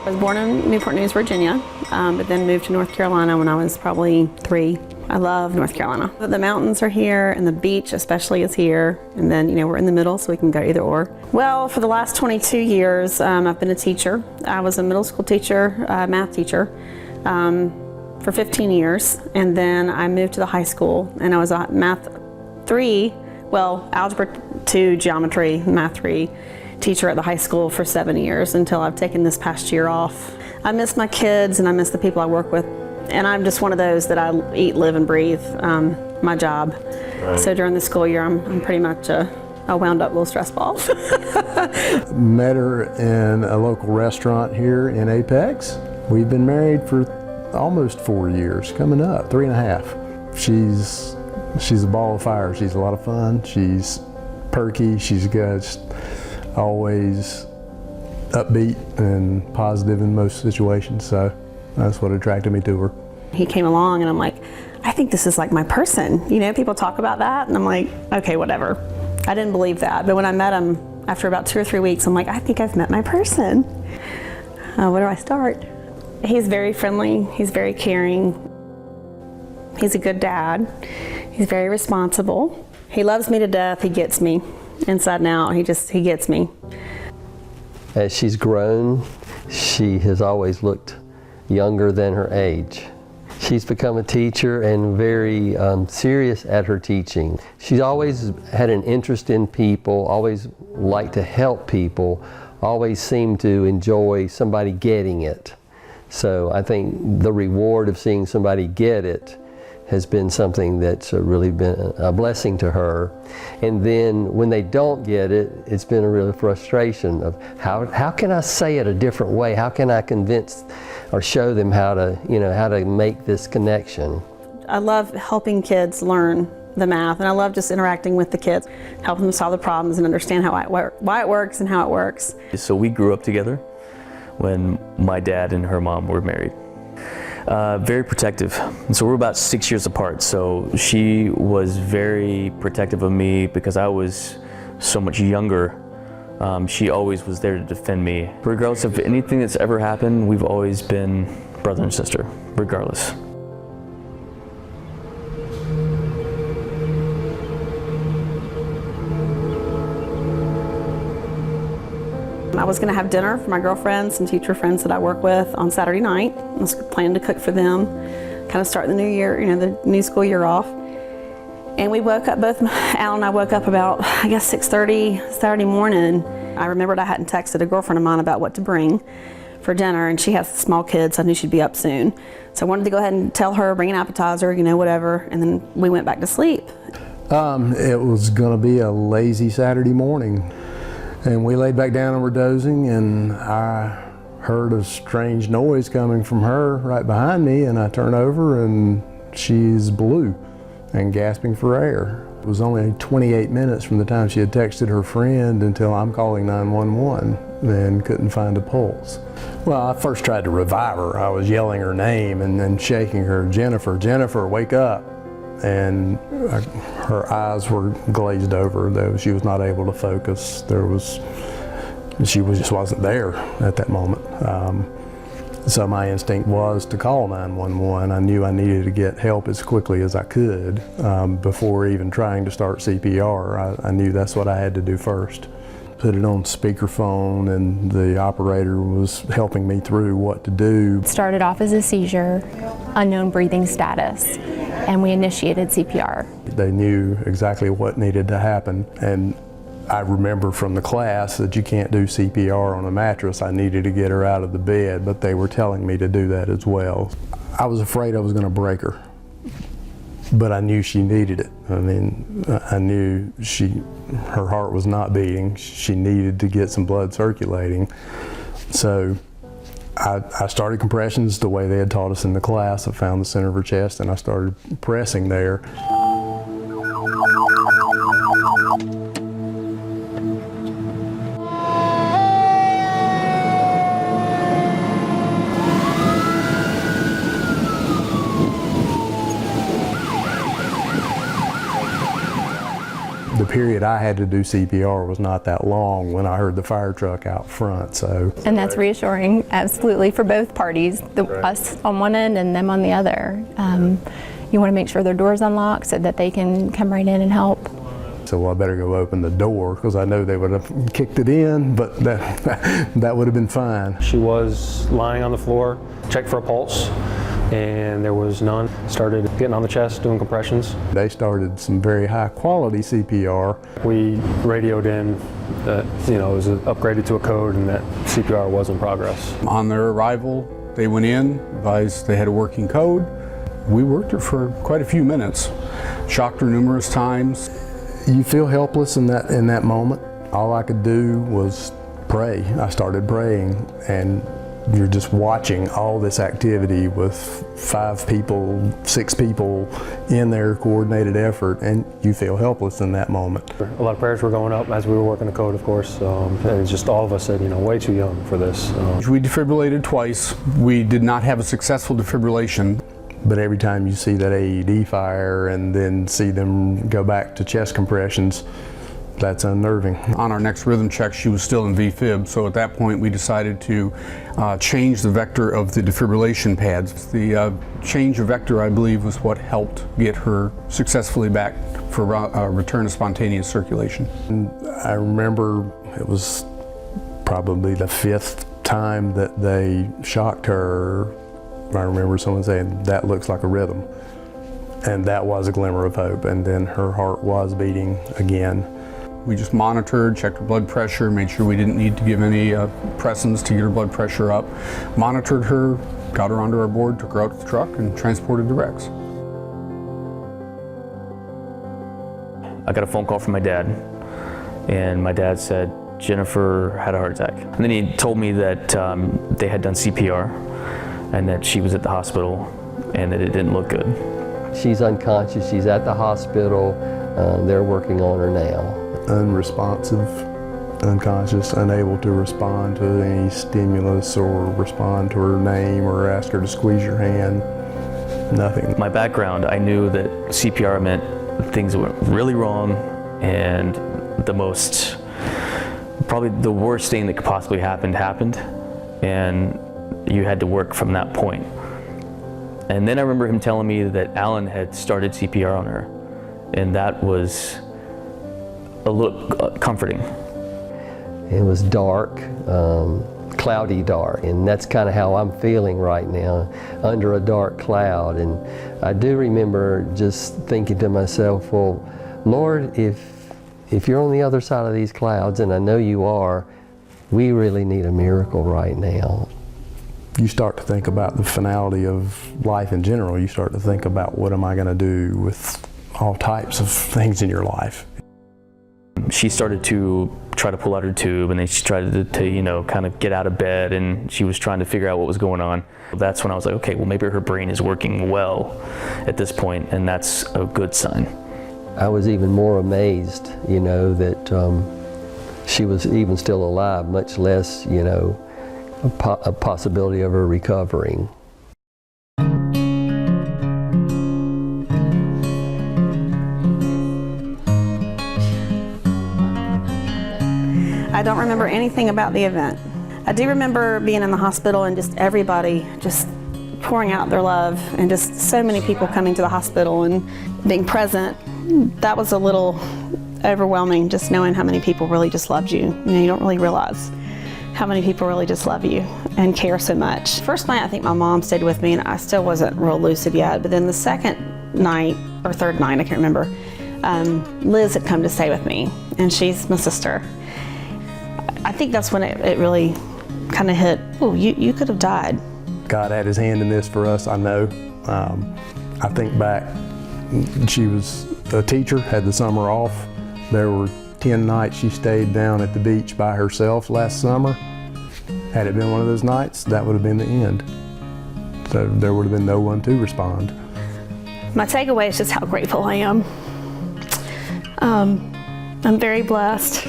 I was born in Newport News, Virginia, but then moved to North Carolina when I was probably 3. I love North Carolina. The mountains are here and the beach especially is here. And then, we're in the middle so we can go either or. Well, for the last 22 years, I've been a teacher. I was a middle school teacher, math teacher, for 15 years. And then I moved to the high school and I was a math 3, algebra 2, geometry, math 3 teacher at the high school for 7 years until I've taken this past year off. I miss my kids and I miss the people I work with. And I'm just one of those that I eat, live, and breathe my job. Right. So during the school year, I'm pretty much a wound up little stress ball. Met her in a local restaurant here in Apex. We've been married for almost 4 years, coming up, 3.5. She's a ball of fire. She's a lot of fun. She's perky. She's just always upbeat and positive in most situations. So that's what attracted me to her. He came along and I'm like, I think this is like my person. People talk about that and I'm like, okay, whatever. I didn't believe that. But when I met him after about 2 or 3 weeks, I'm like, I think I've met my person. Where do I start? He's very friendly. He's very caring. He's a good dad. He's very responsible. He loves me to death. He gets me inside and out. He gets me. As she's grown, she has always looked younger than her age. She's become a teacher and very serious at her teaching. She's always had an interest in people, always liked to help people, always seemed to enjoy somebody getting it. So I think the reward of seeing somebody get it has been something that's really been a blessing to her. And then when they don't get it, it's been a real frustration of how can I say it a different way? How can I convince or show them how to make this connection? I love helping kids learn the math, and I love just interacting with the kids, helping them solve the problems and understand why it works and how it works. So we grew up together when my dad and her mom were married. Very protective. And so we're about 6 years apart. So she was very protective of me because I was so much younger. She always was there to defend me. Regardless of anything that's ever happened, we've always been brother and sister, regardless. I was going to have dinner for my girlfriends and teacher friends that I work with on Saturday night. I was planning to cook for them, kind of start the new year, the new school year off. And we woke up, both Al and I woke up about, 6:30 Saturday morning. I remembered I hadn't texted a girlfriend of mine about what to bring for dinner, and she has small kids, so I knew she'd be up soon. So I wanted to go ahead and tell her, bring an appetizer, whatever, and then we went back to sleep. It was going to be a lazy Saturday morning. And we laid back down and were dozing, and I heard a strange noise coming from her right behind me, and I turn over and she's blue and gasping for air. It was only 28 minutes from the time she had texted her friend until I'm calling 911 and couldn't find a pulse. Well, I first tried to revive her. I was yelling her name and then shaking her, "Jennifer, Jennifer, wake up." And her eyes were glazed over, though she was not able to focus. She just wasn't there at that moment. So my instinct was to call 911. I knew I needed to get help as quickly as I could before even trying to start CPR. I knew that's what I had to do first. Put it on speakerphone, and the operator was helping me through what to do. It started off as a seizure, unknown breathing status, and we initiated CPR. They knew exactly what needed to happen, and I remember from the class that you can't do CPR on a mattress. I needed to get her out of the bed, but they were telling me to do that as well. I was afraid I was going to break her, but I knew she needed it. I knew her heart was not beating. She needed to get some blood circulating. So I started compressions the way they had taught us in the class. I found the center of her chest and I started pressing there. The period I had to do CPR was not that long when I heard the fire truck out front. So, And that's reassuring, absolutely, for both parties, us on one end and them on the other. You want to make sure their door's unlocked so that they can come right in and help. so I better go open the door because I know they would have kicked it in, but that would have been fine. She was lying on the floor, checked for a pulse, and there was none. Started getting on the chest, doing compressions. They started some very high quality CPR. We radioed in that, it was upgraded to a code and that CPR was in progress. On their arrival, they went in, advised they had a working code. We worked her for quite a few minutes, shocked her numerous times. You feel helpless in that moment. All I could do was pray. I started praying, and you're just watching all this activity with 5 people, 6 people in their coordinated effort, and you feel helpless in that moment. A lot of prayers were going up as we were working the code, of course. And just all of us said, way too young for this. We defibrillated twice. We did not have a successful defibrillation. But every time you see that AED fire and then see them go back to chest compressions, that's unnerving. On our next rhythm check, she was still in VFib, so at that point we decided to change the vector of the defibrillation pads. The change of vector, I believe, was what helped get her successfully back for return to spontaneous circulation. And I remember it was probably the 5th time that they shocked her. I remember someone saying, "That looks like a rhythm." And that was a glimmer of hope, and then her heart was beating again. We just monitored, checked her blood pressure, made sure we didn't need to give any pressins to get her blood pressure up, monitored her, got her onto our board, took her out to the truck, and transported to Rex. I got a phone call from my dad, and my dad said Jennifer had a heart attack. And then he told me that they had done CPR and that she was at the hospital and that it didn't look good. She's unconscious, she's at the hospital, they're working on her now. Unresponsive, unconscious, unable to respond to any stimulus or respond to her name or ask her to squeeze your hand, nothing. My background, I knew that CPR meant things went really wrong, and probably the worst thing that could possibly happened, and you had to work from that point. And then I remember him telling me that Alan had started CPR on her, and that was a little comforting. It was dark, cloudy dark, and that's kind of how I'm feeling right now, under a dark cloud. And I do remember just thinking to myself, well, Lord, if you're on the other side of these clouds, and I know you are, we really need a miracle right now. You start to think about the finality of life in general. You start to think about, what am I going to do with all types of things in your life? She started to try to pull out her tube, and then she tried to kind of get out of bed, and she was trying to figure out what was going on. That's when I was like, okay, well, maybe her brain is working well at this point, and that's a good sign. I was even more amazed, that she was even still alive, much less, a possibility of her recovering. I don't remember anything about the event. I do remember being in the hospital and just everybody just pouring out their love, and just so many people coming to the hospital and being present. That was a little overwhelming, just knowing how many people really just loved you. You don't really realize how many people really just love you and care so much. First night, I think my mom stayed with me, and I still wasn't real lucid yet. But then the second night, or third night, I can't remember, Liz had come to stay with me, and she's my sister. I think that's when it really kind of hit, oh, you could have died. God had his hand in this for us, I know. I think back, she was a teacher, had the summer off. There were 10 nights she stayed down at the beach by herself last summer. Had it been one of those nights, that would have been the end. So there would have been no one to respond. My takeaway is just how grateful I am. I'm very blessed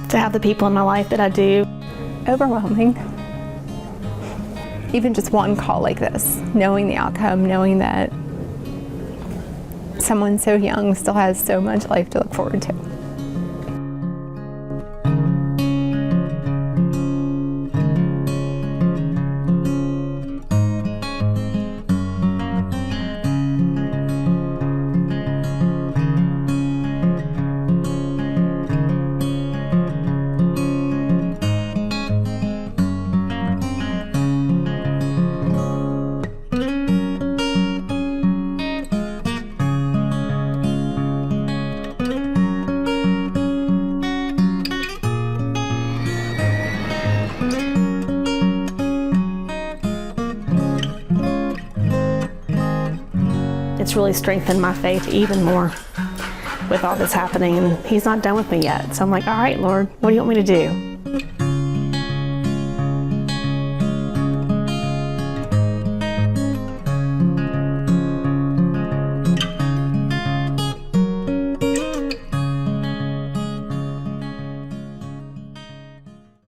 to have the people in my life that I do. Overwhelming. Even just one call like this, knowing the outcome, knowing that someone so young still has so much life to look forward to. it's really strengthened my faith even more with all this happening. And He's not done with me yet. So I'm like, all right, Lord, what do you want me to do?